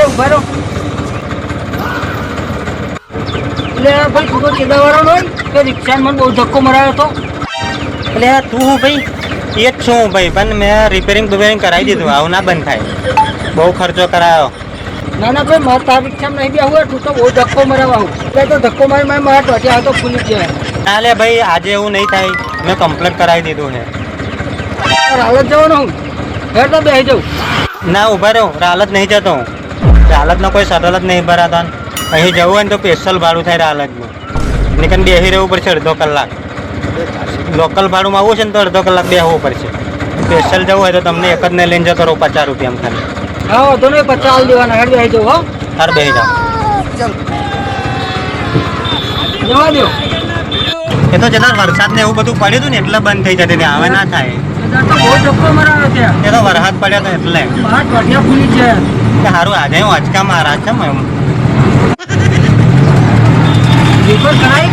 ઉભા રહો. એટલે ભાઈ તું તો કેદાવાળો નહીં કે રિક્ષાને મને બહુ ધક્કો મરાયો હતો. એટલે તું ભાઈ એ જ છું ભાઈ, પણ મેં રિપેરિંગ કરાવી દીધું. આવું ના બંધ થાય, બહુ ખર્ચો કરાયો. ના ભાઈ મારે તાર રિક્ષામાં નહીં બી આવું તું તો બહુ ધક્કો મરાવા આવું એટલે તો ધક્કો મારી મારા ટોચે આ તો ફૂલી છે. ના લે ભાઈ, આજે એવું નહીં થાય, મેં કમ્પ્લેટ કરાવી દીધું છે. હાલત જવાનું હું ઘર તો બેસી જાઉં. ના ઊભા રહો, રાલત નહીં જતો હું. રાલતનો કોઈ શટલ જ નહીં ભરાતા. અહીં જવું હોય ને તો સ્પેશિયલ ભાડું થાય રાલતનું. નીકળ બેસી રહેવું પડશે અડધો કલાક. લોકલ ભાડુંમાં આવવું છે ને તો અડધો કલાક બેસવું પડશે. સ્પેશિયલ જવું હોય તો તમને એક જ ને લઈને જતો રહો 50 રૂપિયામાં ખાલી. હા વાંધો નહીં 50 દેવાના ઘર બેસી જાઉં. હો હાર બેસી જાઓ. જવા દો. એ તો જતા વરસાદ ને એવું બધું પડ્યું હતું ને એટલે બંધ થઈ જતી હતી. હવે ના થાય. તો બહુ ધક્કો મરાયો છે. એ તો વરસાદ પડ્યો હતો એટલે બહાર ટોટિયા ફૂલી છે. સારું આજે હું અચકા મારા છે એમ. રિપેર કરાય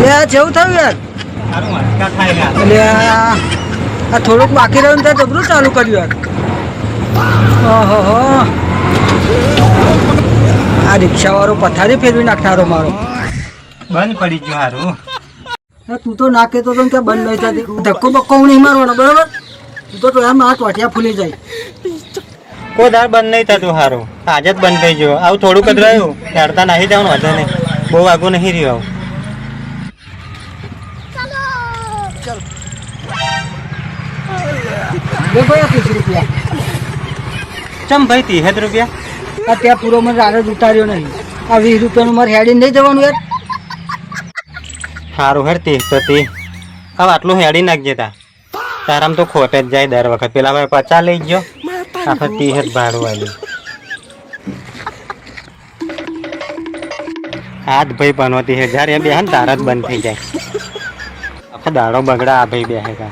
લે જેવું થયું યાર. સારું અચકા થાય ને. એટલે આ થોડુંક બાકી રહ્યું ને જબરું ચાલુ કર્યું યાર. ઓહો આ રિક્ષાવાળો પથારી ફેરવી નાખનારો મારો. બંધ પડી ગયું સારું. તું તો ના કહેતો તો કે બંધ નહીં થતી. ધક્કો બક્કો નહીં મારવાનો બરાબર. તું તો એમ આ ટોટિયા ફૂલી જાય. કોઈ દાળ બંધ નહીં થતું સારું. આજે જ બંધ થઈ ગયો. આવું થોડુંક જ રહ્યું. ચડતા નહીં જવાનું વધુ નહીં. બહુ આગું નહીં રહ્યું. રૂપિયા ચમ ભાઈ 30 રૂપિયા. આ ત્યાં પૂરો મને રાડો જ ઉતાર્યો નહીં. આ 20 રૂપિયાનું મારે હેડીને નહીં જવાનું યાર. સારું હેર 30 તો 30. હવે આટલું હેડી નાખજે તા. તારામ તો ખોટે જ જાય દર વખત. પેલા ભાઈ 50 લઈ ગયો. આખા 30 જ ભાડું આવ્યું. આજ ભાઈ 35,000 એ બે ને તારા જ બંધ થઈ જાય. આખો દાડો બગડા આ ભાઈ બે કા.